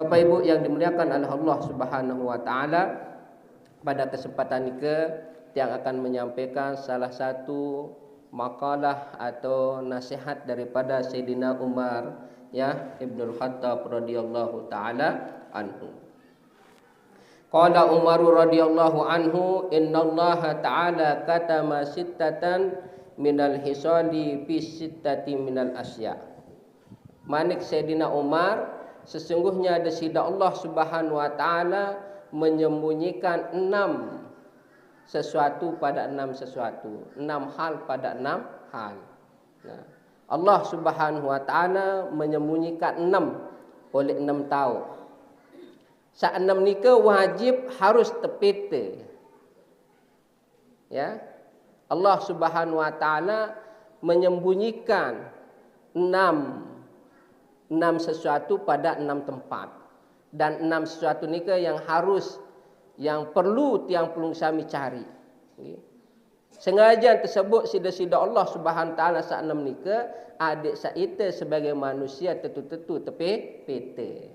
Bapak Ibu yang dimuliakan oleh Allah Subhanahu wa taala, pada kesempatan ini yang akan menyampaikan salah satu makalah atau nasihat daripada Sayyidina Umar ya Ibnul Khattab radhiyallahu taala anhu. Qala Umar radhiyallahu anhu, innallaha ta'ala katama sittatan minal hisali fi sittati minal asya. Manik Sayyidina Umar, sesungguhnya ada sida Allah Subhanahu wa taala menyembunyikan 6 sesuatu pada 6 sesuatu, 6 hal pada 6 hal. Nah, Allah Subhanahu wa taala menyembunyikan 6 oleh 6 tahun. Sa 6 ni ke wajib harus tepete. Ya. Allah Subhanahu wa taala menyembunyikan 6 sesuatu pada 6 tempat. Dan 6 sesuatu ni ke yang harus, yang perlu tiang pelung sami cari. Sengaja tersebut sida-sida Allah Subhanahu taala sa 6 ni ke adik saita sebagai manusia tentu-tentu tepi pete.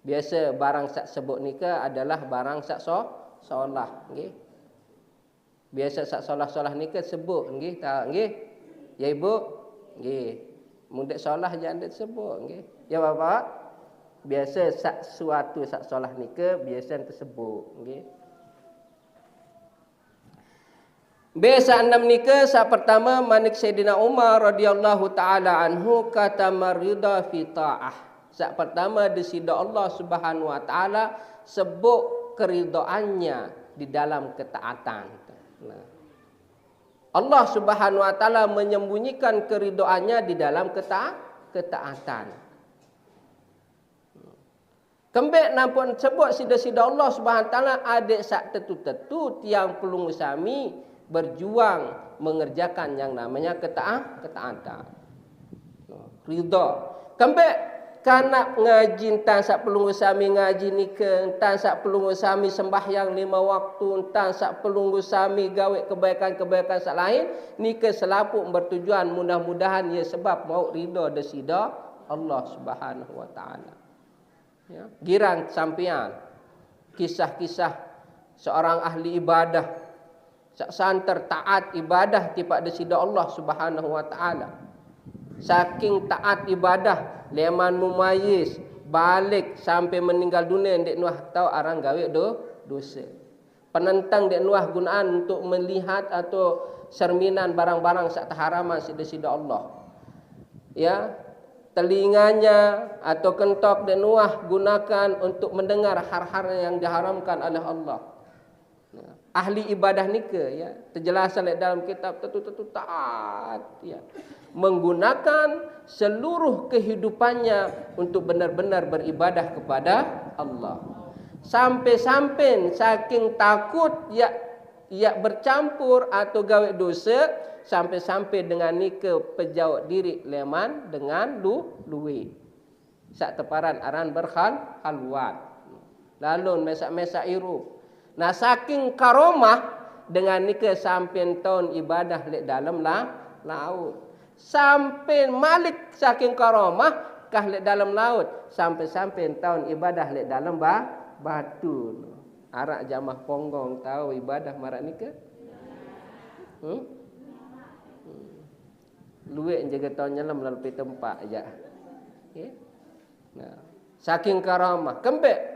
Biasa barang sak sebut ni ke adalah barang sak solah nggih. Biasa sak solah-solah ni ke sebut nggih tak nggih. Ya ibu nggih. Mundek solah jangan disebut nggih. Ya bapak, biasa sak suatu sak solah ni ke biasa tersebut nggih. Biasa 6 ni ke sak pertama manik Sayyidina Umar radhiyallahu taala anhu kata marida fi ta'ah. Sak pertama disida Allah Subhanahu wa taala sebut keridaannya di dalam ketaatan. Nah, Allah Subhanahu wa taala menyembunyikan keridaannya di dalam ketaatan. Kembek nampak sebut sida-sida Allah Subhanahu wa taala adik sak tetu-tetu tiang pelung sami berjuang mengerjakan yang namanya ketaatan. Ridha. Kembek kanak ngaji tan sak pelung sami ngaji ni ke, tan sak pelung sami sembahyang 5 waktu, tan sak pelung sami gawe kebaikan-kebaikan sak lain ni ke selapuk bertujuan mudah-mudahan ia sebab mau ridha desida Allah Subhanahu wa taala. Ya, girang sampean kisah-kisah seorang ahli ibadah sak santer taat ibadah tipak desida Allah Subhanahu wa taala. Saking taat ibadah leman mumayyiz balik sampai meninggal dunia dek nuah tahu arang gawe dosa. Penentang dek nuah gunaan untuk melihat atau cerminan barang-barang sak taharaman sida-sida Allah. Ya, telinganya atau kentok dek nuah gunakan untuk mendengar har-har yang diharamkan oleh Allah. Ahli ibadah ni ke ya, terjelas dalam kitab tentu-tentu taat ya. Menggunakan seluruh kehidupannya untuk benar-benar beribadah kepada Allah. Sampai-sampai saking takut ia bercampur atau gawe dosa, sampai-sampai dengan ni ke pejauh diri leman dengan luwe. Sak teparan aran berhalwat. Lalu mesak-mesak irup. Nah saking karomah dengan ni ke sampai tahun ibadah lek dalam laut. Sampai malik saking karomah kah lek dalam laut, sampai-sampai tahun ibadah lek dalam batu. Arak jamah ponggong tahu ibadah marak ni ke? Luwek jaga tahun nyelam lalu pi tempat aja. Okay? Nah, saking karomah kembek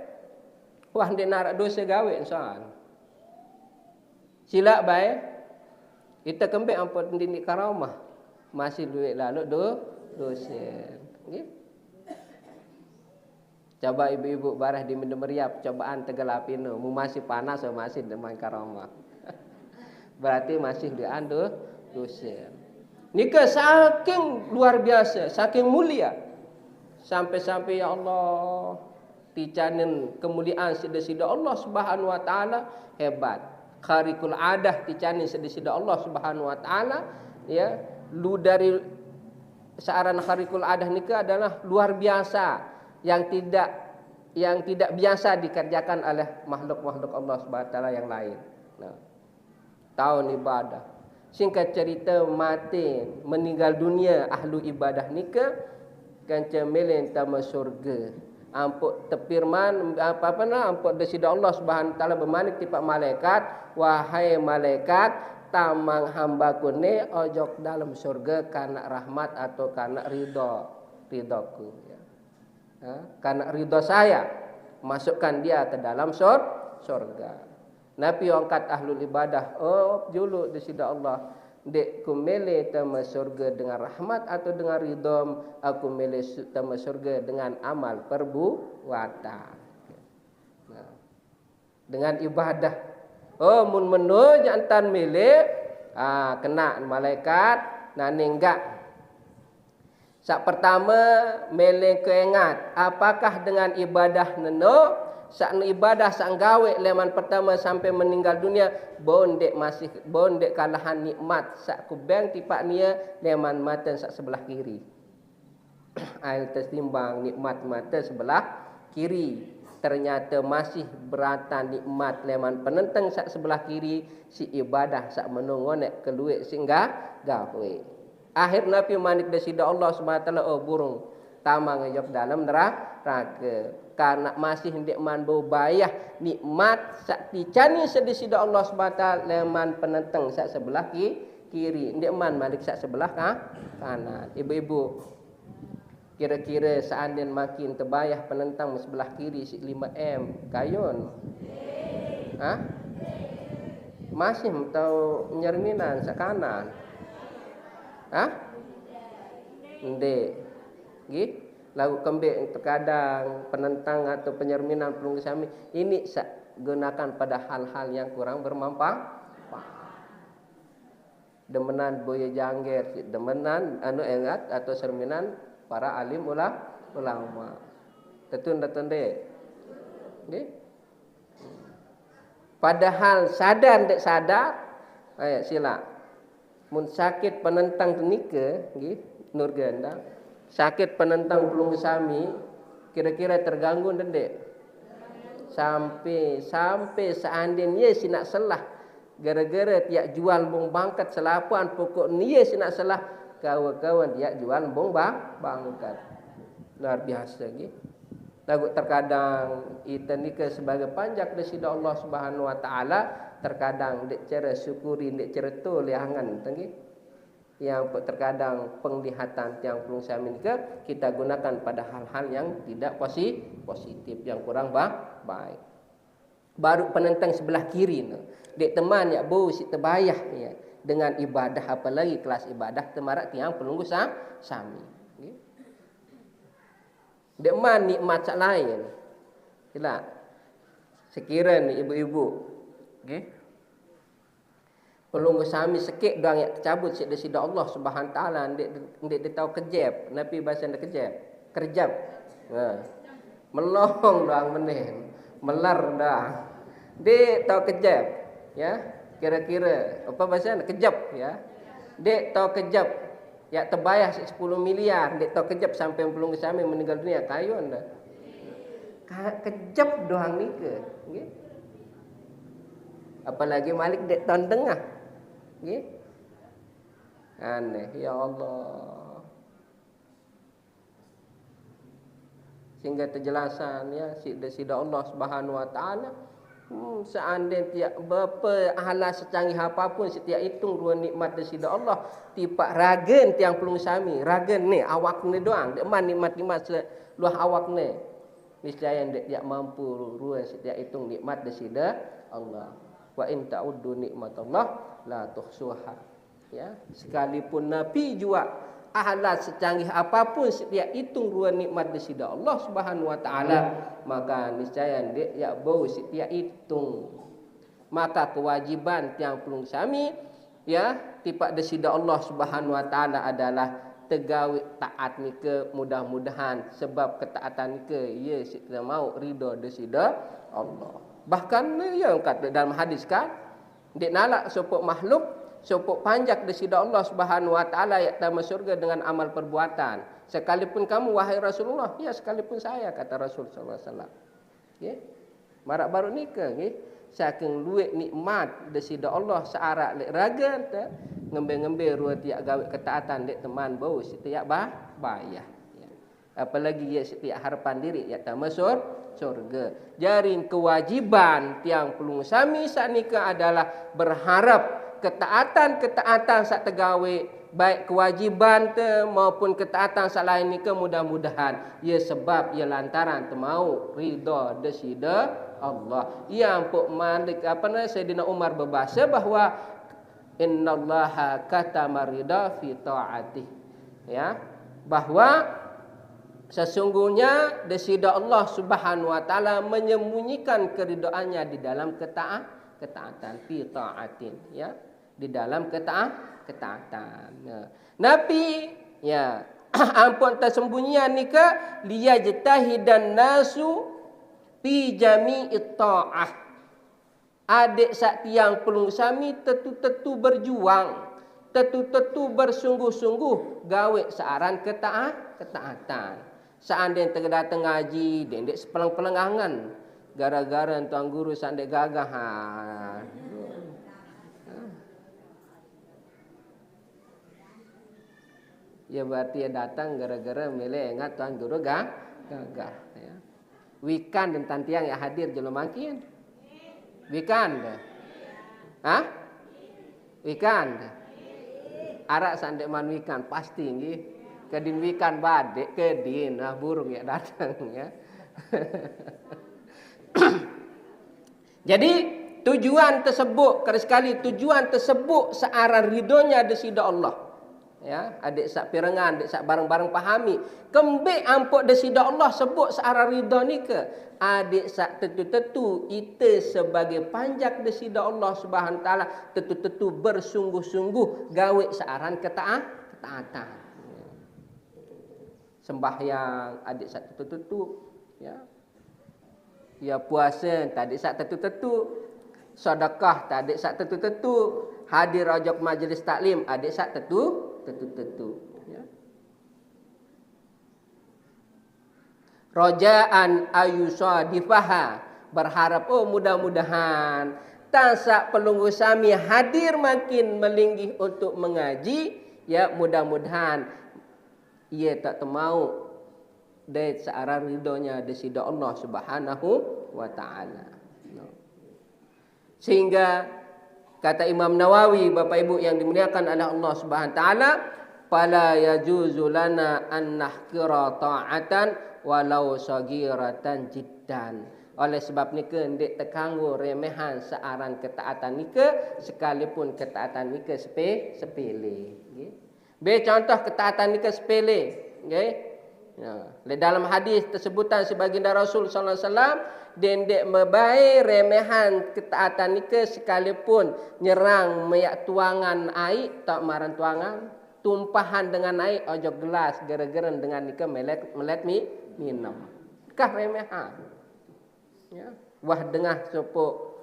wah dia narak dosa gawe soal. Silap baik. Kita kembek ampun dindik karomah. Masih duit lalu dosa. Okay? Coba ibu-ibu barah di meriap cobaan tegelapin mu masih panas atau masih dengan karomah. Berarti masih diandu dosa. Nikah saking luar biasa, saking mulia. Sampai-sampai ya Allah ticanin kemuliaan sida-sida Allah Subhanahu wa taala hebat. Kharikul adah ticanin sida-sida Allah Subhanahu wa taala ya. Lu dari searan kharikul adah ni ke adalah luar biasa yang tidak biasa dikerjakan oleh makhluk-makhluk Allah Subhanahu wa taala yang lain. Nah, tahun ibadah. Singkat cerita mati meninggal dunia ahlu ibadah ni ke kanca melen tama surga. Ampuk tepirman apa nah ampuk desida Allah Subhanahu taala bermanik tipak malaikat, wahai malaikat, tamang hambaku ni ojok dalam surga karena rahmat atau karena ridoku ya. Karena ridho saya masukkan dia ke dalam surga. Nabi angkat ahlul ibadah, oh julu desida Allah dek ku mele tama surga dengan rahmat atau dengan ridhom, aku mele tama surga dengan amal perbuatan. Nah, dengan ibadah. Oh mun menu jantan mele kena malaikat nanenggak. Sak pertama mele keingat apakah dengan ibadah neno sak ibadah sak gawe leman pertama sampai meninggal dunia bondek kalahan nikmat sak kubeng tipak nia leman mata sak sebelah kiri. Ail tertimbang nikmat mata sebelah kiri, ternyata masih beratan nikmat leman penentang sak sebelah kiri si ibadah sak menongonek keluik singgah gawe. Akhir Nabi manik desida Allah SWT oh burung tamang ngejok dalam neraka karena masih hendak man bau bayah nikmat sak ticani sedesida Allah SWT leman penentang sak sebelah kiri hendak man malik sak sebelah kanan. Ibu-ibu kira-kira seandainya makin terbayah penentang sebelah kiri si 5M kayun masih tahu nyerminan sak kanan ndek nggih lagu kembik terkadang penentang atau penyerminan pelunggu sami ini gunakan pada hal-hal yang kurang bermanfaat. Demenan boya jangger, demenan engat atau serminan para alim ulama. Tetun dek. Nggih. Padahal sadar ndek sadar, ayo sila. Mun sakit penentang tenika nggih nur ganda. Sakit penentang pelunggu sami kira-kira terganggu ndek sampai seandainya si nak selah gara-gara tiak jual bong bangkat selapuan pokok niye si nak selah kawan-kawan tiak jual bong bangkat luar biasa gitu. Lagu terkadang kita ni ke sebagai panjak desida Allah Subhanahu wa taala terkadang dek cara syukuri dek cara tu liangan tenggi yang terkadang penglihatan yang perlu saya miliki kita gunakan pada hal-hal yang tidak positif yang kurang baik. Baru penentang sebelah kiri dek teman ya bau si terbayah ya dengan ibadah apalagi kelas ibadah temarak tiang pelunggu sami. Dek man nikmat sak lain. Sila. Sekiranya ibu-ibu nggih pelunggu sami sekik doang yang tercabut si desida Allah Subhanahu taala ndek dia tahu kejep Nabi bahasa ndak kerjap melong doang meneh melar dah dek tahu kejep ya kira-kira apa bahasa kejap ya dek tahu kejap ya terbayar 10 miliar dek tahu kejap sampai pelunggu sami meninggal dunia kayu anda kejap doang ni ke nggih apalagi malik dek tahun tengah nggih aneh ya Allah sehingga terjelasan ya sida Allah Subhanahu wa taala seandainya tiap berapa ahla secanggih apapun setiap hitung dua nikmat desida Allah tipak ragen tiang pelung sami ragen ni awak ni doang dek man nikmat luah awak ni niscaya dek dia mampu ruan setiap hitung nikmat desida Allah. Wa in ta'uddu nikmatallah la tuhsuha. Ya, sekalipun Nabi juga ahla secanggih apapun setiap hitung ruan nikmat desida Allah Subhanahu wa taala, maka niscaya dia ya bau setiap hitung. Maka kewajiban tiang pelung sami ya tipak desida Allah Subhanahu wa taala adalah tegawi taat ni ke mudah-mudahan sebab ketaatan ni ke ya kita mau ridha desida Allah. Bahkan yang kata dalam hadis kan dik nalak sopok makhluk sopok panjak desida Allah Subhanahu wa taala yak tama surga dengan amal perbuatan sekalipun kamu wahai Rasulullah ya sekalipun saya kata Rasul sallallahu alaihi wasallam nggih marak baru nikah nggih saking luek nikmat desida Allah searak lek raga ngembe-ngembe ruat tiak gawe ketaatan dek teman bau setiap bayah ya. apalagi ia setiap harapan diri ya tamasur surga. Jaring kewajiban tiang pelung sami sanika adalah berharap ketaatan-ketaatan sak tegawe, baik kewajiban te maupun ketaatan sak lain nika mudah-mudahan ia sebab ia lantaran temau ridha desida Allah. Yang pok Malik Sayyidina Umar berbahasa bahawa innallaha katama ridha fi taatih. Ya, bahawa sesungguhnya desida Allah Subhanahu wa taala menyembunyikan keridaannya di dalam ketaatan fi taatin, ya, di dalam ketaatan. Ya. Nabi ya ampun tersembunyian nika liyajtahidan nasu fi jami'it ta'ah. Adik sak tiang pelung sami tetu-tetu berjuang, tetu-tetu bersungguh-sungguh gawe searan ketaatan. Seandainya terdatang ngaji, dendek sepelang-pelengangan. Gara-gara tuan guru sandek gagah. Ya berarti dia datang gara-gara milih ingat tuan guru gagah. Ya. Wikan dan tantiang yang hadir jelum makin. Wikan dah. Hah? Wikan dah. Arak sandek man wikan pasti nggih. Kedin wikan badek kedin burung ya datang ya. Jadi tujuan tersebut sekali tujuan tersebut searah ridhonya desida Allah. Ya, adik sak pirengan, adik sak bareng-bareng pahami. Kembik ampuk desida Allah sebut searah ridha ni ke? Adik sak tetu-tetu kita sebagai panjak desida Allah Subhanahu taala tetu-tetu bersungguh-sungguh gawe searan ketaatan. Sembahyang adik sak tetu-tetu, ya. Ya puasa tadi sak tetu-tetu. Sedekah tadi sak tetu-tetu. Hadir ajak majlis taklim adik sak tetu. Ya. Rojaan ayusadifaha, berharap mudah-mudahan tasak pelunggu sami hadir makin melinggih untuk mengaji, ya mudah-mudahan ia tak temau dari searah ridhonya desida Allah Subhanahu wa taala. Sehingga kata Imam Nawawi, Bapak Ibu yang dimuliakan oleh Allah Subhanahu wa taala, fala yajuzu lana an nahkira ta'atan walau sagiratan jiddan. Oleh sebab nika ndik terkanggu remehan searan ketaatan nika sekalipun ketaatan nika sepele. Nggih. Be contoh ketaatan nika sepele, nggih. Ya, dalam hadis tersebutan sebaginda Rasul sallallahu alaihi wasallam dendek mebai remehan ketaatan nika sekalipun nyerang meyak tuangan air tak maran tuangan tumpahan dengan air ojo gelas gara-gara dengan nika melet minum kah remehan, ya, wah dengah sopok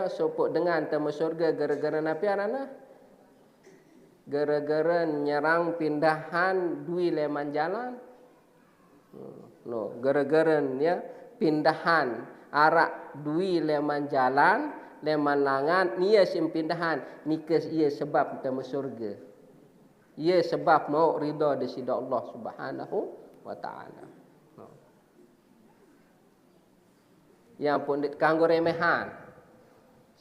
sopok dengan temu surga gara-gara napi arana gara-gara nyerang pindahan dui leman jalan. No, gara-gara ya pindahan arak dui leman jalan, leman langan, ia sim pindahan nikas ia sebab temu surga. Ia sebab mau ridha desida Allah Subhanahu wa taala. No. Ya pun kanggo remehan.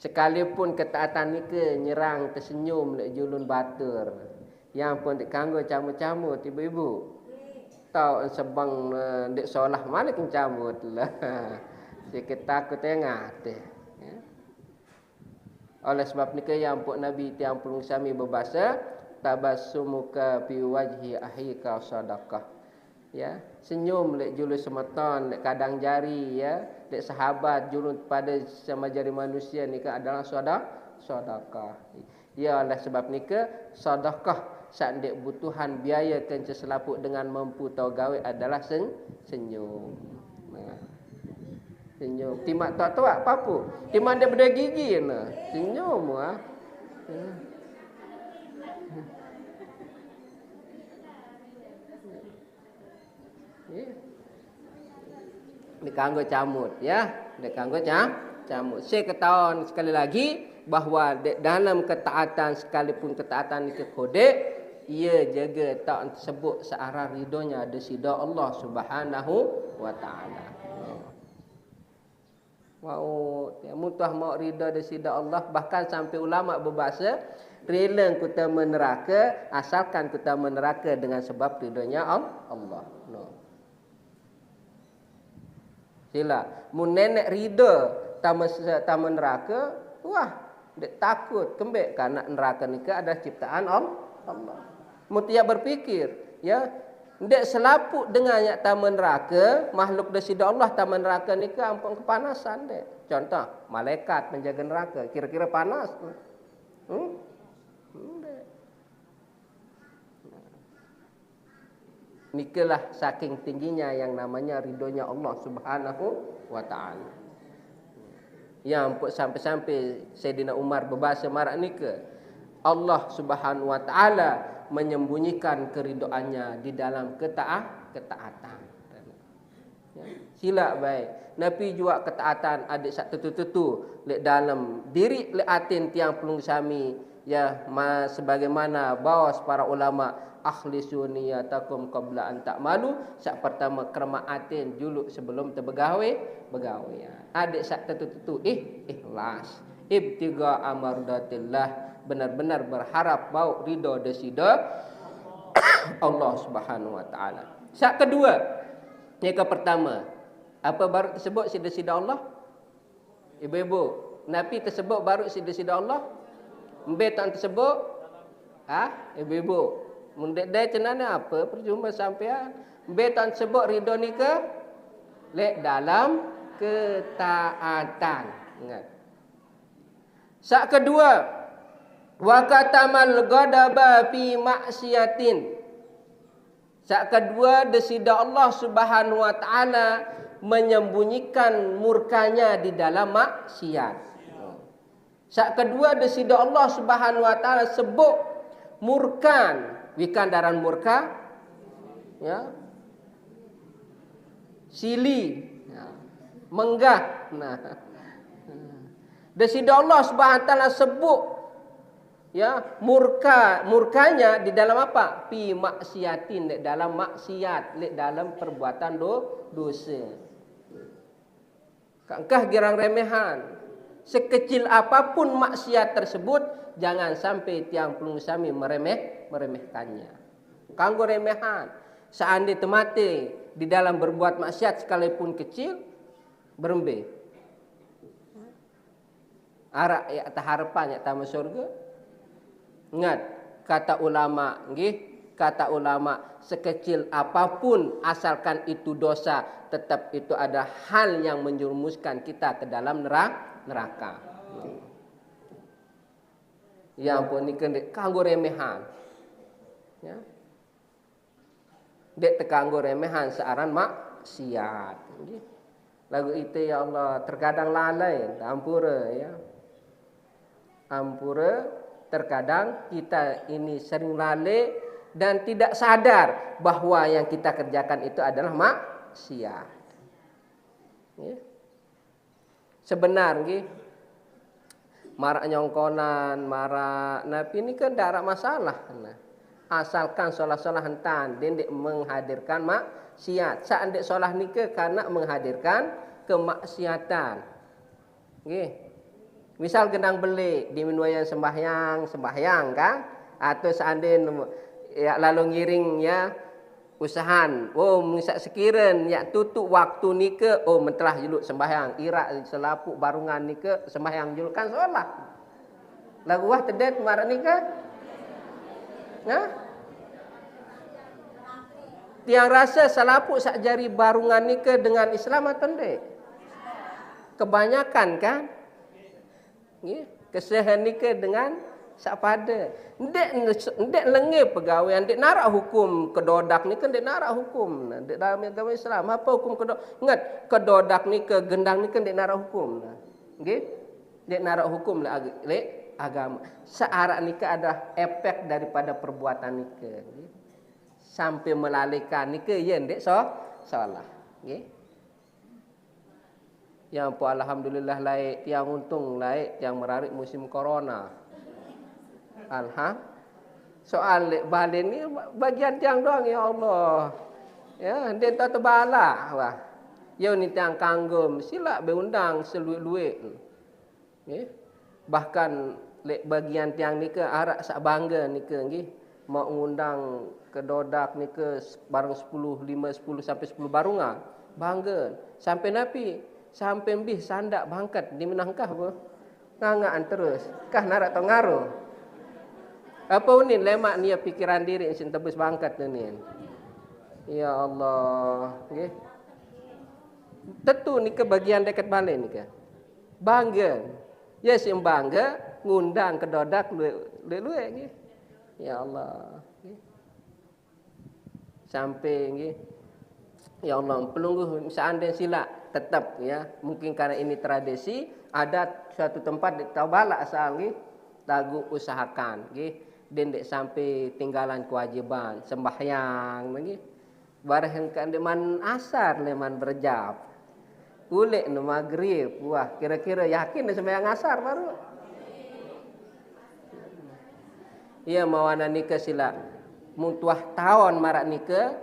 Sekalipun ketaatan nika nyerang tersenyum lek julun batur. Yang pun dikanggo camu-camu ibu-ibu. Tahu sebang dek solah mana kencamut lah. Sikit takut tengah teh. Ya. Oleh sebab nika yang pun Nabi tiang pulung sami berbahasa tabassumuka fi wajhi ahika sadaqah. Ya, senyum lek julu semeton, lek kadang jari ya, lek sahabat julun pada sama jari manusia nika adalah sedekah. Ya, oleh sebab nika sedekah sak ndek butuhan biaya kenca selaput dengan mampu tau gawe adalah senyum. Nah. Senyum. Timak tak tahu apa pun. Timak dia beda gigi nah. Senyum ah. Dikanggo camut ya, dikanggo camut. Saya ketahuan sekali lagi bahawa dalam ketaatan sekalipun ketaatan itu kode ia jaga tak sebut searah ridhonya ada sida Allah Subhanahu wa taala. Mau mutah mau ridha ada sida Allah, bahkan sampai ulama berbahasa rela kita meneraka asalkan kita meneraka dengan sebab ridhonya Allah. No. Sila mun nenek ridha tamu neraka, wah dek takut kembek karena neraka ni ke adalah ciptaan Allah. Mun tiap berfikir ya, dek selaput dengan yang tamu neraka, makhluk desida Allah tamu neraka ni ke ampun kepanasan dek. Contoh malaikat menjaga neraka, kira-kira panas. Nikalah saking tingginya yang namanya ridhonya Allah Subhanahu wa taala. Yang sampai-sampai Sayyidina Umar berbahasa marak nika, Allah Subhanahu wa taala menyembunyikan keridoannya di dalam ketaatan. Ya, sila baik. Nabi juga ketaatan adik sak tetu-tetu lek dalam diri lek atin tiang pelung sami ya sebagaimana bawas para ulama akhlisu niyatakum qabla an ta'malu. Sak pertama kerma atin juluk sebelum terbegawe ya. Adik sak tetu-tetu ikhlas ibtiga amardatillah, benar-benar berharap bau ridho desida Allah Subhanahu wa taala. Sak kedua, yang ke pertama, apa baru tersebut sida-sida Allah? Ibu-ibu, Nabi tersebut baru sida-sida Allah? Mbe tak tersebut? Ibu-ibu, mundek dah cenana apa percuma sampean? Mbe tak tersebut ridho ni ke? Lek dalam ketaatan. Ingat. Sak kedua, wa katamal ghadaba fi maksiatin. Sak kedua, desida Allah Subhanahu wa taala menyembunyikan murkanya di dalam maksiat. Sak kedua, desida Allah Subhanahu wa taala sebut murkan, wikandaran murka ya. Sili, ya. Menggah. Nah. Desida Allah Subhanahu wa taala sebut ya murkanya di dalam apa? Fi maksiatin, di dalam maksiat, di dalam perbuatan dosa. Kangkah girang remehan. Sekecil apapun maksiat tersebut, jangan sampai tiang pelung sami meremehkannya. Kanggo remehan. Seandainya temate di dalam berbuat maksiat sekalipun kecil, berembe. Arak ya harapan ya tamu surga. Ingat kata ulama, kata ulama, sekecil apapun asalkan itu dosa, tetap itu ada hal yang menjerumuskan kita ke dalam neraka. Ya ampun ni kanggo remehan. Ya. Dek tekanggo remehan searan maksiat. Lagu itu ya Allah terkadang lalai, ampura ya. Ampura, terkadang kita ini sering lalai dan tidak sadar bahawa yang kita kerjakan itu adalah maksiat. Ya. Sebenarnya marak nyongkonan, marak napi ini kan tidak ada masalah. Nah, asalkan solah-solah hentan, dia tidak menghadirkan maksiat. Saat dia solah nikah karena menghadirkan kemaksiatan. Okay. Misal gendang beli di minuman sembahyang kan, atau seandainya ya lalu ngiring ya usahan, misal sekiran ya tutup waktu nikah, mentelah juluk sembahyang, irak selapuk barungan nikah sembahyang juluk kan solat. Lagu wah tedet marak nikah. Nah, tiang rasa selapuk sak jari barungan nikah dengan Islam atau tidak? Kebanyakan kan? Kesehan nikah dengan sak pada. Ndek lengih pegawai, ndek narak hukum kedodak ni kan ndek narak hukum. Ndek dalam agama Islam apa hukum kedodak? Ingat kedodak ni ke gendang ni kan ndek narak hukum. Nggih? Ndek narak hukum le agama. Searak nikah ada efek daripada perbuatan nikah. Sampai melalaikan nikah ya ndek salah. Nggih? Yang pun alhamdulillah laik, yang untung laik, yang merarik musim corona. Soal lek balik ni bagian tiang doang ya Allah. Ya, dia tak terbalak wah. Yo ni tiang kanggum sila beundang seluit-luit. Ya. Bahkan lek bagian tiang ni ke arak sak bangga ni ke nggih. Mau ngundang ke dodak ni ke barang 10, 5, 10 sampai 10 barunga. Bangga. Sampai napi, sampai bih sandak bangkat di menangkah apa? Ngangaan terus. Kah narak tau ngaruh. Apa ni lemak ni pikiran diri sin tebus bangkat ni. Ya Allah, nggih. Tentu ni ke bagian dekat balik ni ke. Bangga. Ya sim bangga ngundang ke dodak luek-luek nggih. Ya Allah, nggih. Sampai nggih. Ya Allah, pelungguh seandainya sila tetap ya, mungkin karena ini tradisi, ada suatu tempat di Tabalak asal nggih, lagu usahakan nggih, dendek sampai tinggalan kewajiban sembahyang nggih. Barang kan deman asar leman berjab. Ulek no maghrib, wah kira-kira yakin sembahyang asar baru. Iya mawana nikah sila muntuah tahun marak nikah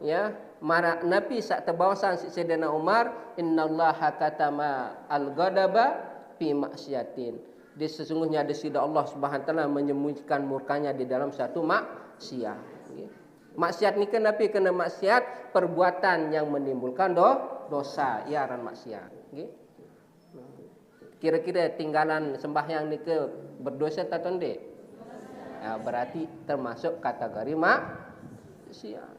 ya. Marak Nabi sak terbawasan si Sayyidina Umar, innallaha katama al-ghadaba fi maksiatin. Dia sesungguhnya ada sida Allah Subhanahu taala menyembunyikan murkanya di dalam satu maksiat. Maksiat ni kan Nabi kena maksiat perbuatan yang menimbulkan dosa, iaran maksiat. Kira-kira tinggalan sembahyang ni ke berdosa tak tondek? Ya, berarti termasuk kategori maksiat.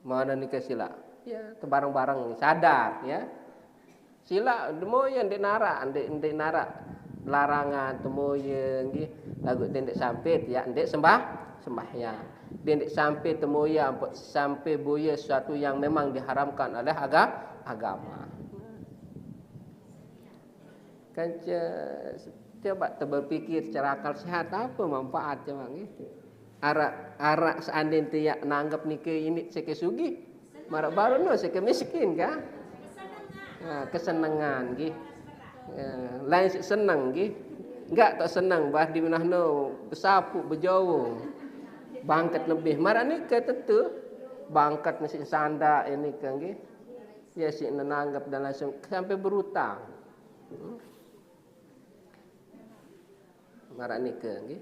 Mana ni ke sila? Ya, barang-barang sadar ya. Sila demo yang dek narak, dek narak larangan temo yang nggih lagu dek sampai ya dek sembahyang. Dek sampai temo ya sampai boya sesuatu yang memang diharamkan oleh agama. Kan coba berpikir secara akal sehat apa manfaat coba nggih. Arak seandainya tiak nanggap ni ke ini seke sugih. Marak baru no seke miskin kah? Kesenangan nggih. Lain senang nggih. Enggak tak senang bah di menahno besapu berjauh. Bangkat lebih. Marak ni ke tentu bangkat nasi sanda ini ke nggih. Ya si nanggap dan langsung sampai berutang. Marak ni ke nggih.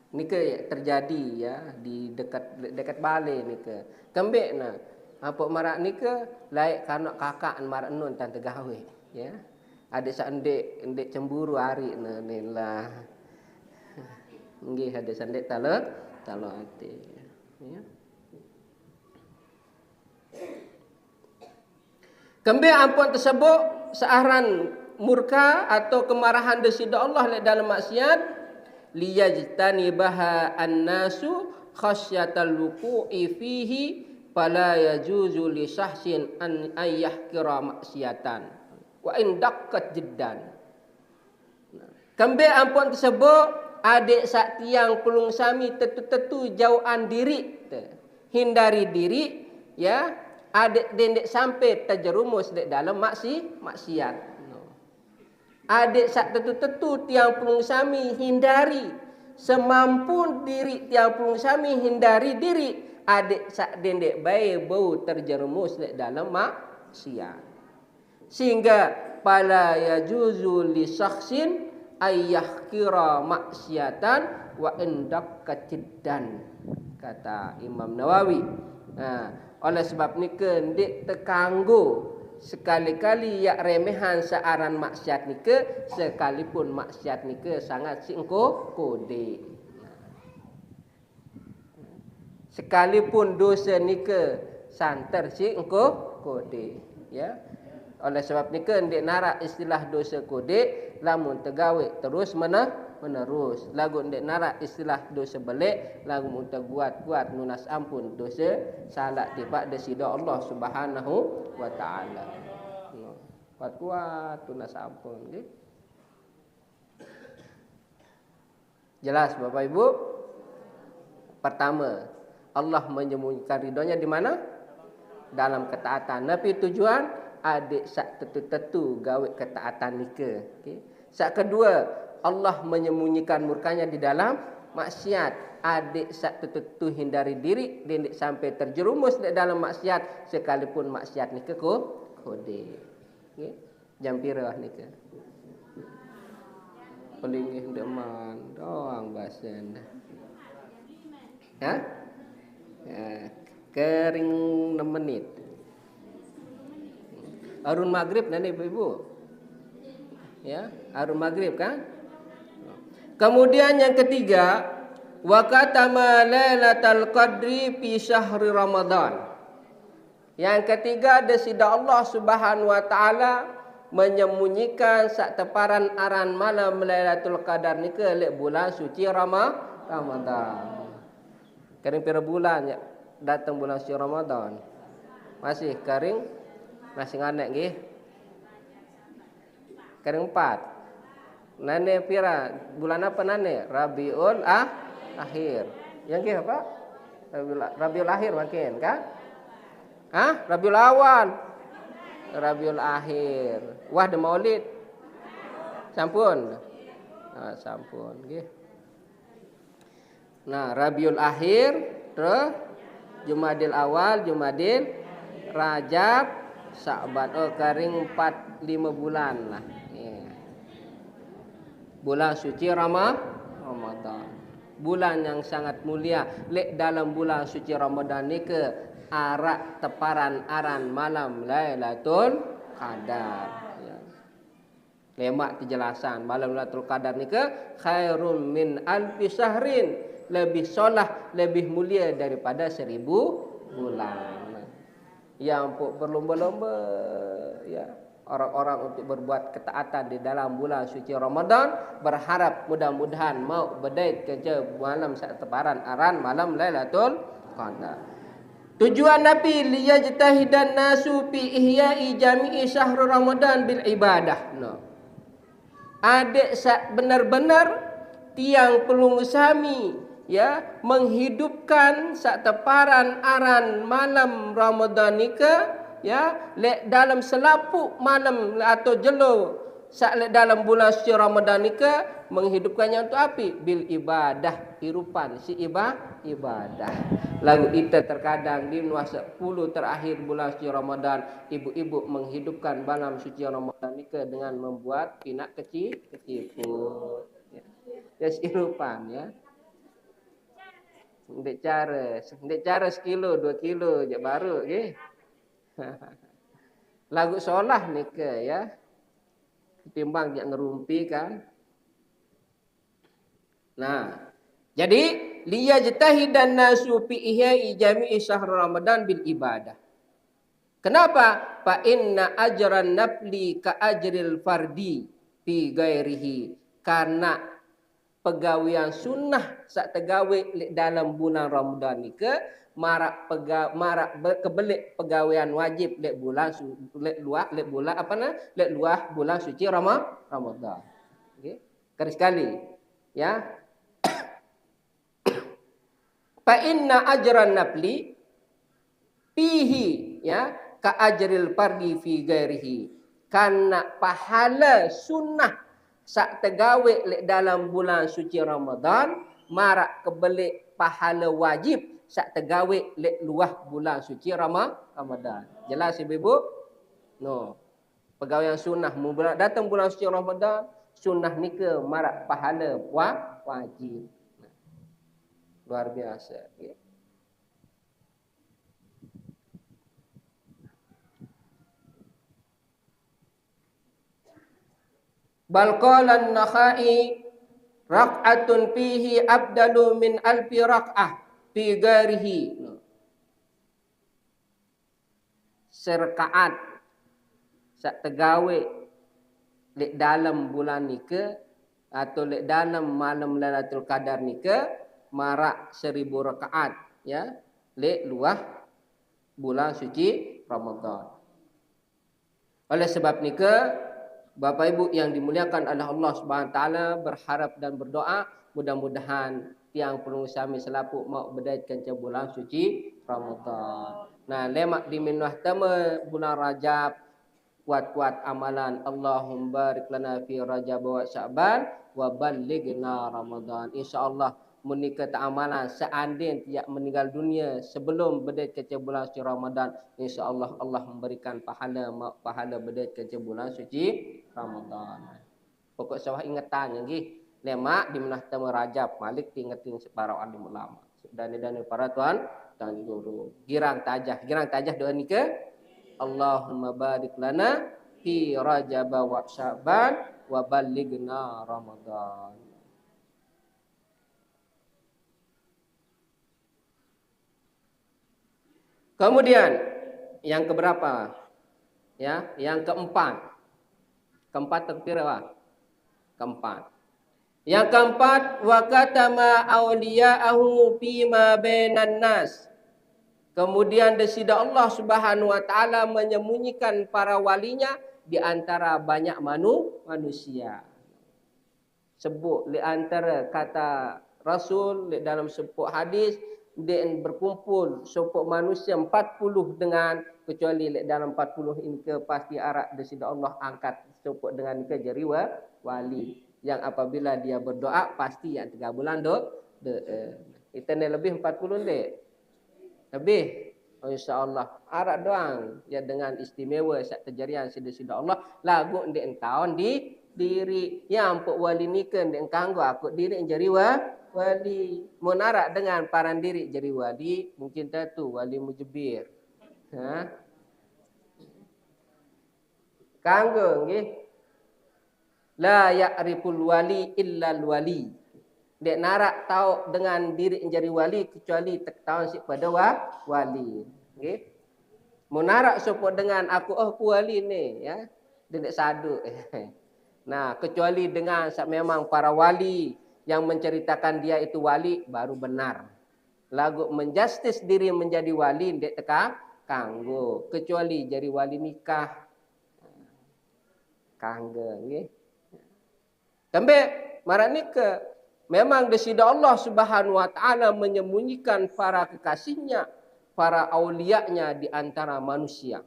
Nika terjadi ya di dekat Bali nika. Kembek na. Apa marak nika laik kanak kakak marak nun tan tegawe ya. Ada sandek cemburu hari ni lah. Nggih ada sandek talo ati ya. Kembek ampun tersebut searan murka atau kemarahan desida Allah dalam maksiat liyajtanibaha annasu khasyatal wuqu'i fihi fala yajuzu li syahsin an ayyahkira maksiatan wa in daqqat jiddan. Kembali ampun tersebut adik sak tiang pelung sami tetu jauhan diri hindari diri ya adik dendek sampai terjerumus di dalam maksiat. Adik sak tetu tiang pelung sami hindari semampu diri tiang pelung sami hindari diri adik sak dendek baik bau terjerumus dalam maksiat sehingga pala yajuzu li syakhsin ayyahkira maksiatan wa indak kejiddan kata Imam Nawawi. Oleh sebab ni kendik terkanggu sekali-kali yak remehan searan maksiat nike sekalipun maksiat nike sangat singko kode. Sekalipun dosa nike santer singko kode ya. Oleh sebab nike ndik narak istilah dosa kode lamun tegawe terus menerus. Lagu ndik narak istilah dosa belik lamun teguat-guat nunas ampun dosa salah tiba desida Allah Subhanahu wa taala. Kuat-kuat tunas ampun nggih. Jelas Bapak Ibu? Pertama, Allah menyembunyikan ridhonya di mana? Dalam ketaatan. Tapi tujuan adik sak tetu-tetu gawe ketaatan nika. Okay. Sak kedua, Allah menyembunyikan murkanya di dalam maksiat. Adik sak tertentu hindari diri dindik sampai terjerumus di dalam maksiat sekalipun maksiat ni ke kode. Okay? Jam pirah ni ke. Pelingih deman doang bahasa anda. Ha? Kering 6 menit. Arun maghrib nanti ibu-ibu. Ya, arun maghrib kan? Kemudian yang ketiga, wa katama lailatul qadri fi syahri Ramadan. Yang ketiga, desida Allah Subhanahu wa taala menyembunyikan sak teparan aran malam Lailatul Qadar ni ke lek bulan suci Ramadan. Kering pira bulan ya datang bulan suci Ramadan. Masih kering masih nganek nggih. Kering 4. Nane pira bulan apa nane? Rabiul Akhir. Yang ke apa? Rabiul Akhir makin kan? Rabiul Awal. Rabiul Akhir. Wah de Maulid. Sampun. Sampun nggih. Nah, Rabiul Akhir, terus Jumadil Awal, Jumadil, Rajab, Sa'ban. Oh, kering 4-5 bulan lah. Bulan suci Ramadan. Bulan yang sangat mulia. Lek dalam bulan suci Ramadan ni ke arak teparan aran malam Lailatul Qadar. Ya. Lemak penjelasan malam Lailatul Qadar ni ke khairum min alfi syahrin. Lebih solah, lebih mulia daripada 1000 bulan. Yang berlomba-lomba ya. Orang-orang untuk berbuat ketaatan di dalam bulan suci Ramadan, berharap mudah-mudahan mau berdait kerja malam teparan aran malam Lailatul Qadar. Tujuan Nabi liyajtahidan nasu fi ihya'i jami'i syahr Ramadan bil ibadah. No. Adik benar-benar tiang pelung sami ya menghidupkan sak teparan aran malam Ramadan nika ya lek dalam selaput malam atau jelo sak lek dalam bulan suci Ramadan ni ke menghidupkannya untuk api bil ibadah hirupan si ibadah. Lagu kita terkadang di nuasa 10 terakhir bulan suci Ramadan ibu-ibu menghidupkan malam suci Ramadan ni ke dengan membuat pinak kecil pun ya hirupan ya. Ndek cara sekilo 2 kilo je baru nggih. Lagu solah ni ke ya. Timbang dia ngerumpi kan. Nah, jadi liyajtahidan nasu fi ihya'i jami'i syahr Ramadan bil ibadah. Kenapa? Fa inna ajran nafli ka ajril fardi fi ghairihi. Karena pegawaian sunnah sak tegawe dalam bulan Ramadan ni ke marak kebelik pegawaian wajib lek bulan bulan suci Ramadan. Okey. Sekali ya. Fa inna ajran nafli fihi ya ka ajril fardi fi ghairihi. Karena pahala sunnah sak tegawe lek dalam bulan suci Ramadan marak kebelik pahala wajib sak tegawe lek luah bulan suci Ramadan. Jelas ibu-ibu? No. Pegawaian sunnah datang bulan suci Ramadan, sunnah ni ke marak pahala wajib. Luar biasa. Okay. Bal qala an-Nakhai raq'atun fihi abdalu min alfi raq'ah fi ghairihi. Serkaat sak tegawe lek dalam bulan ni ke atau lek dalam malam Lailatul Qadar ni ke marak 1000 rakaat ya lek luah bulan suci Ramadan. Oleh sebab ni ke Bapak Ibu yang dimuliakan oleh Allah Subhanahu taala berharap dan berdoa mudah-mudahan tiang pelung sami selaput mau berdaitkan ke bulan suci Ramadan. Nah, lemak di minuh tama bulan Rajab kuat-kuat amalan. Allahumma barik lana fi Rajab wa Sya'ban wa ballighna Ramadan. Insya-Allah menikah amalan seandainya tiap meninggal dunia sebelum berdek ke bulan suci Ramadan, insya-Allah Allah memberikan pahala berdek ke bulan suci Ramadan. Pokok sawah ingatan lagi lemak di menah tamu Rajab Malik ingetin para alim ulama dan para tuan dan guru. Girang tajah doa nikah. Allahumma barik lana fi Rajab wa Sya'ban wa ballighna Ramadan. Kemudian yang keberapa? Ya, yang keempat. Keempat terkira apa? Keempat. Yang keempat, wa katama awliya'ahu fima bainan nas. Kemudian desida Allah Subhanahu wa taala menyembunyikan para walinya di antara banyak manusia. Sebut di antara kata Rasul dalam sebuah hadis, dia berkumpul sebuah manusia 40 dengan kecuali dalam 40 ini ke pasti arak desida Allah angkat sebuah dengan ke jadi wali. Yang apabila dia berdoa pasti yang 3 bulan itu lebih 40 dek. Lebih. Oh, insya-Allah. Arak doang ya dengan istimewa saat kejadian sida-sida Allah lagu ndek tahun di diri yang pok wali nikah ndek kanggo aku diri jadi wali. Munarak dengan paran diri jadi wali mungkin tu wali mujibir. Ha? Kanggo nggih. La ya'riful wali illa wali. Dek narak tahu dengan diri menjadi wali kecuali tahu si pada wali. Okey. Munarak support dengan aku wali ni ya. Dia dek sadu. Nah, kecuali dengan memang para wali yang menceritakan dia itu wali baru benar. Lagu menjustis diri menjadi wali dek teka kanggo kecuali jadi wali nikah. Kanggo nggih. Sampai marak nikah memang desida Allah Subhanahu wa taala menyembunyikan para kekasihnya, para aulianya di antara manusia.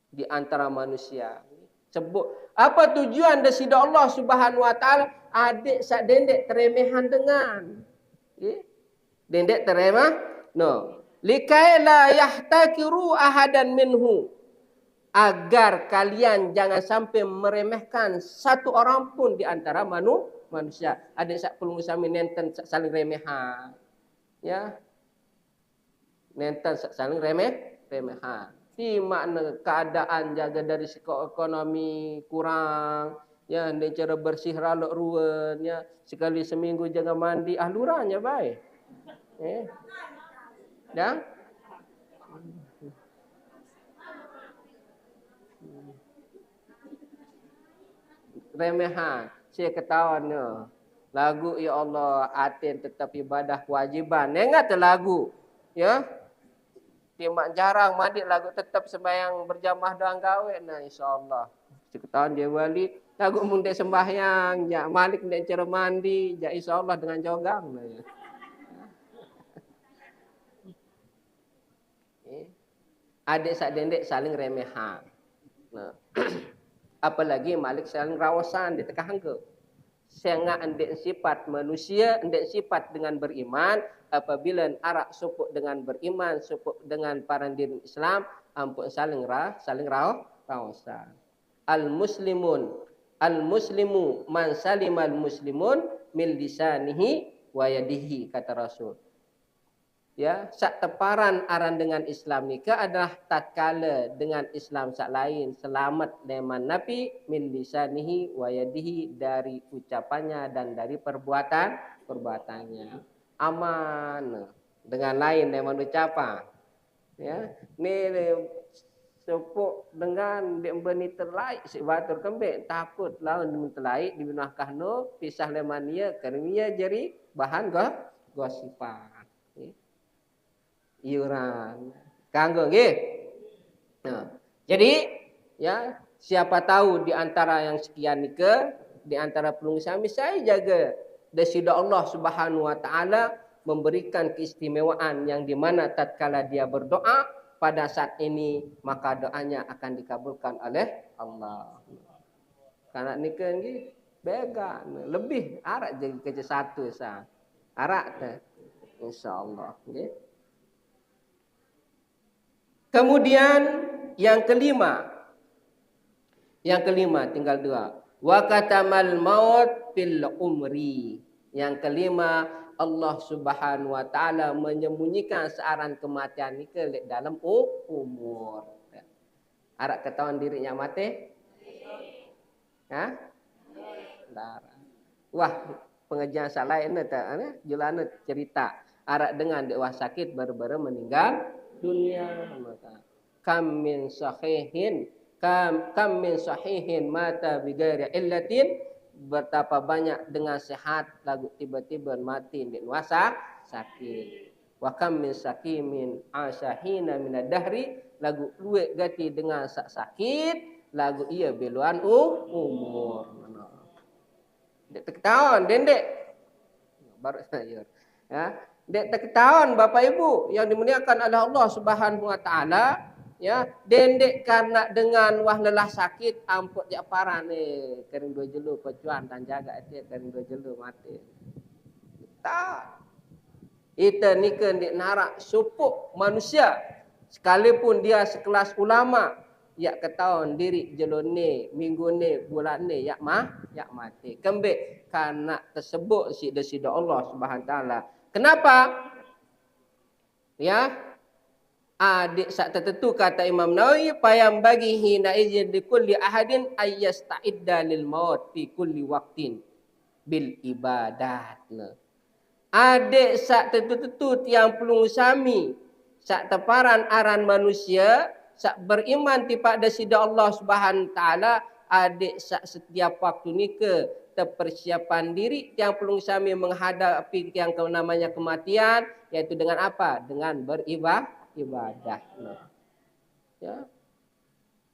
Di antara manusia. Sebut apa tujuan desida Allah Subhanahu wa taala adik sak dendek teremehan dengan. Dendek teremah? No. Likai la yahtakiru ahadan minhu. Agar kalian jangan sampai meremehkan satu orang pun di antara manusia. Ada sak pelung sami nenten saling remehan. Ya. Nenten saling remehan. Di makna keadaan jaga dari segi ekonomi kurang, ya ni cara bersih ralok ruan, ya sekali seminggu jangan mandi ahlurannya baik. Ya. Remehan. Saya ketahuannya. Lagu ya Allah atin tetap ibadah kewajiban. Ingat lagu. Ya. Timak jarang mandi lagu tetap sembahyang berjamaah doang gawe. Nah insyaAllah. Saya ketahuan dia wali. Lagu mundek sembahyang. Ya malik ndek cara mandi. Ya insyaAllah dengan jogang. Nah, ya. Adik sak dendek saling remehan. Nah. Apalagi malik saling rawasan di tengah hangga. Sengak endek sifat manusia, endek sifat dengan beriman. Apabila arak supuk dengan beriman, supuk dengan parandirin Islam, ampun saling rawasan. Al-muslimu man salimal muslimun min lisanihi wa yadihi, kata Rasul. Ya, sak teparan aran dengan Islam nikah adalah tatkala dengan Islam sak lain selamat leman Nabi min lisanihi wa yadihi dari ucapannya dan dari perbuatannya. Aman dengan lain leman ucapan. Ya, ni sepuk dengan dia beni terlaik si batur kembek takut lawan terlaik dibinahkah no pisah leman dia kerana jadi bahan gosipan. Iuran kanggo nggih. Nah, jadi ya siapa tahu di antara yang sekian nikah di antara pengusaha saya jaga desida Allah Subhanahu wa taala memberikan keistimewaan yang di mana tatkala dia berdoa pada saat ini, maka doanya akan dikabulkan oleh Allah. Karena nikah ni bega, lebih arak jadi kerja satu sah. Arak tu, insya-Allah. Okay. Kemudian yang kelima tinggal dua. Wa katamal maut fil umri. Yang kelima, Allah Subhanahu wa taala menyembunyikan searan kematian ni ke dalam umur. Arak ketahuan dirinya mati? Ha? Darah. Wah, pengajian salah ini tak jualan cerita. Arak dengan dewa sakit baru-baru meninggal dunia. Kam min sahihin mata bighairi illatin, betapa banyak dengan sehat lagu tiba-tiba mati di nuasa sakit. Wa kam min sakimin asahina minad dahri, lagu luwe gati dengan sakit lagu ia beluan umur. Dek ketahuan dendek baru saya. Ya, dek ketahuan Bapak Ibu yang dimuliakan oleh Allah Subhanahu wa taala. Ya, dendek karena dengan wah lelah sakit amput jak parah ni kering dua jelu pecuan dan jaga itu kering dua jelu mati. Tak. Itu ni ke narak supuk manusia sekalipun dia sekelas ulama yak ketahuan diri jelun ni minggu ni bulan ni yak mati. Kembek karena tersebut sida Allah Subhanahu taala. Kenapa? Ya. Adik sak tertentu kata Imam Nawawi payam bagi hina izin di kulli ahadin ayyasta'idda lil maut fi kulli waqtin bil ibadat. Adik sak tertentu yang perlu sami sak teparan aran manusia sak beriman kepada sida Allah Subhanahu taala, adik sak setiap waktu ni ke terpersiapan diri yang perlu sami menghadapi yang namanya kematian, yaitu dengan apa? Dengan beribadah. Ya.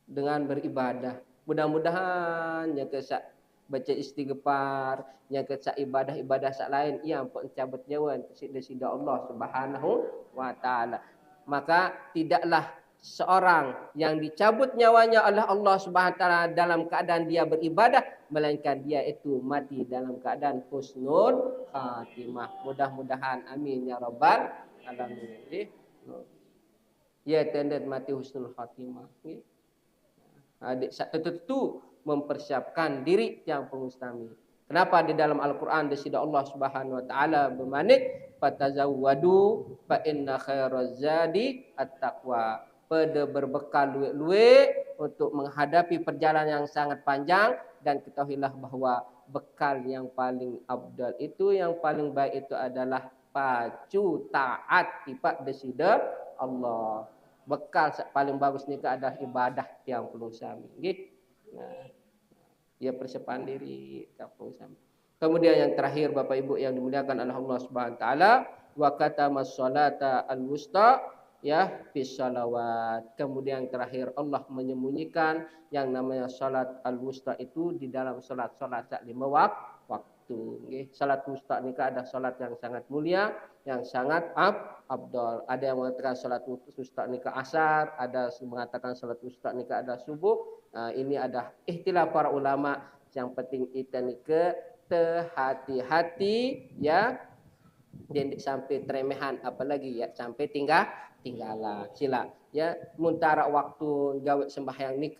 Dengan beribadah. Mudah-mudahan yang kesak baca istighfar, yang kesak ibadah-ibadah sak lain yang pencabut nyawa sida Allah Subhanahu wa taala. Maka tidaklah seorang yang dicabut nyawanya oleh Allah Subhanahu wa taala dalam keadaan dia beribadah, melainkan dia itu mati dalam keadaan husnul khatimah. Mudah-mudahan amin ya rabbal alamin. Ya, tendet mati husnul khatimah. Adik tertentu mempersiapkan diri yang pengustami. Kenapa di dalam Al-Quran disida Allah Subhanahu wa taala bermanik fatazawwadu fa inna khairaz zadi at-taqwa. Pada berbekal luwe-luwe untuk menghadapi perjalanan yang sangat panjang, dan ketahuilah bahawa bekal yang paling afdal itu, yang paling baik itu adalah pacu taat kepada disida Allah. Bekal paling bagus ni adalah ibadah yang perlu sami. Gitu. Nah, dia persiapan diri perlu sami. Kemudian yang terakhir Bapak Ibu yang dimuliakan oleh Allah Subhanahu taala, wa katamas salata al-wusta ya fis salawat. Kemudian yang terakhir Allah menyembunyikan yang namanya salat al-wusta itu di dalam salat-salat sak lima waktu. Okay. Salat wusta ni ada salat yang sangat mulia, yang sangat afdal. Ada yang mengatakan salat wusta ni asar, ada mengatakan salat wusta ni ada subuh. Ini ada ikhtilaf para ulama. Yang penting kita ni hati-hati ya, dan sampai tremehan, apalagi ya sampai tinggalan sila ya. Muntara waktu gawe sembahyang ni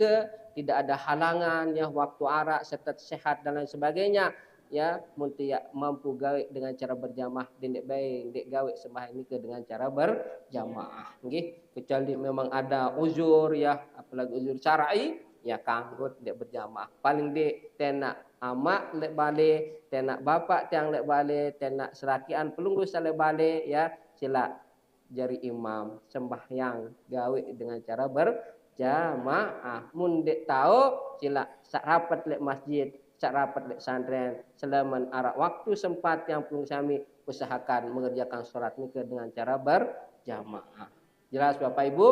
tidak ada halangan ya, waktu arak serta sehat dan lain sebagainya ya, munti ya mampu gawe dengan cara berjamaah, dendek baik dek gawe sembahyang ni dengan cara berjamaah nggih. Kecuali memang ada uzur ya, apalagi uzur syar'i ya, kanggo dek berjamaah. Paling dek tenak amak lek balik, tenak bapak tiang lek balik, tenak serakian pelunggu lek balik ya, sila jari imam sembahyang gawe dengan cara berjamaah. Mun dek tahu sila sak rapat lek masjid, sak rapat lek santren, selaman arak waktu sempat yang perlu kami usahakan mengerjakan sholat nikah dengan cara berjamaah. Jelas Bapak Ibu?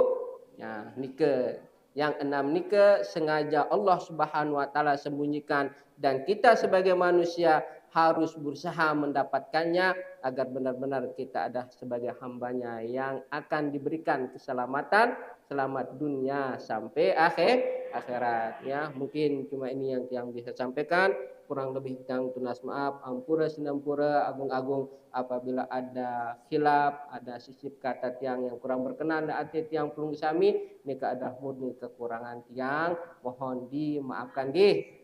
Ya, nikah yang 6 nikah sengaja Allah Subhanahu wa taala sembunyikan, dan kita sebagai manusia harus berusaha mendapatkannya agar benar-benar kita ada sebagai hambanya yang akan diberikan keselamatan, selamat dunia sampai akhirat ya. Mungkin cuma ini yang bisa sampaikan, kurang lebih yang tunas maaf, ampura sinampura agung-agung apabila ada khilaf, ada sisip kata tiang yang kurang berkenan dan hati tiang pelung sami, nika ada murni kekurangan tiang, mohon dimaafkan gih.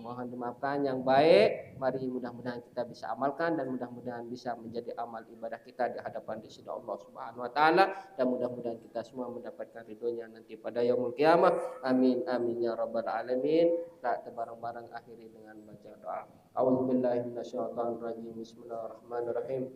Mohon dimaafkan yang baik. Mari mudah-mudahan kita bisa amalkan dan mudah-mudahan bisa menjadi amal ibadah kita di hadapan di sisi Allah Subhanahu wa taala dan mudah-mudahan kita semua mendapatkan ridhonya nanti pada yaumul kiamah. Amin amin ya rabbal alamin. Tak terbareng-bareng akhiri dengan baca doa. A'udzubillahi minasyaitonirrajim. Bismillahirrahmanirrahim.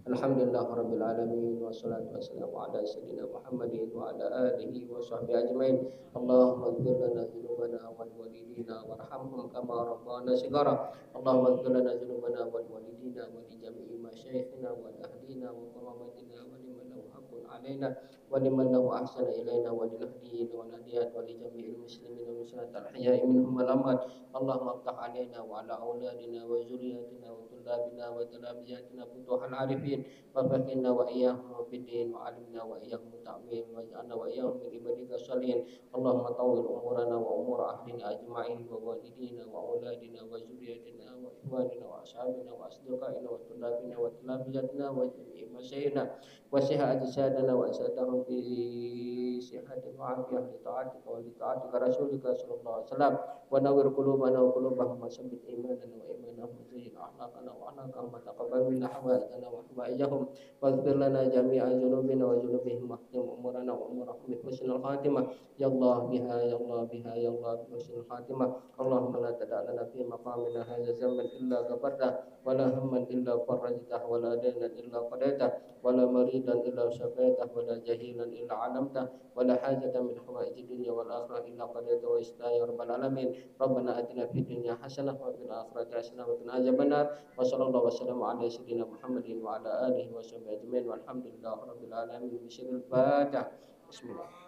Alhamdulillahirabbil alamin wassalatu wassalamu ala sayyidina Muhammadin wa ala alihi wa sahbihi ajmain. Allahumma ighfir lana dzunubana wal walidina warhamhum kama rabbana shighara. Allahumma ighfir lana dzunubana wal walidina wa li jami'i masyayikhina wa ahlina wa qarabatina wa liman lahu haqqun alaina wa liman lahu ahsana ilaina wa lil ahdiyin wa nadiyat wa li jami'il muslimin wal muslimat al ahya'i minhum wal amwat. Allahumma iftah alaina wa ala auladina wa zurriyyatina wa tullabina wa talamizatina futuhal arifin وفقنا وإياهم في الدين وعلمنا وإياهم التأويل واجعلنا وإياهم من عبادك الصالحين. اللهم طول أمورنا وأمور أهلنا أجمعين ووالدينا وأولادنا وذريتنا وإخواننا وأصحابنا وأصدقائنا وطلابنا وتلامذتنا وجميع مشايخنا وصح أجسادنا وأجسادهم في صحة وعافية لطاعتك ولطاعتك رسولك صلى الله عليه وسلم ونور قلوبنا وقلوبهم وثبت إيماننا وإيمانهم وزين أخلاقنا وأخلاقهم وتقبل منا حوائجنا وحوائجهم واغفر لنا جميع ذنوبنا وذنوبهم واختم أمورنا وأمورهم بحسن الخاتمة يا الله بها يا الله بها يا الله بحسن الخاتمة. اللهم لا تدع لنا في مقامنا هذا ذنبا إلا غفرته ولا هما إلا فرجته ولا دينا إلا قضيته ولا مريضا إلا شفيته ولا جهيلا إلا علمته ولا حاجة من حوائج الدنيا والآخرة إلا قضيته ويسرها يا رب العالمين. ربنا آتنا في الدنيا حسنة وفي الآخرة حسنة وقنا عذاب النار وصلى الله وسلم على سيدنا محمد وعلى آله وصحبه أجمعين والحمد لله رب العالمين. بسم الله.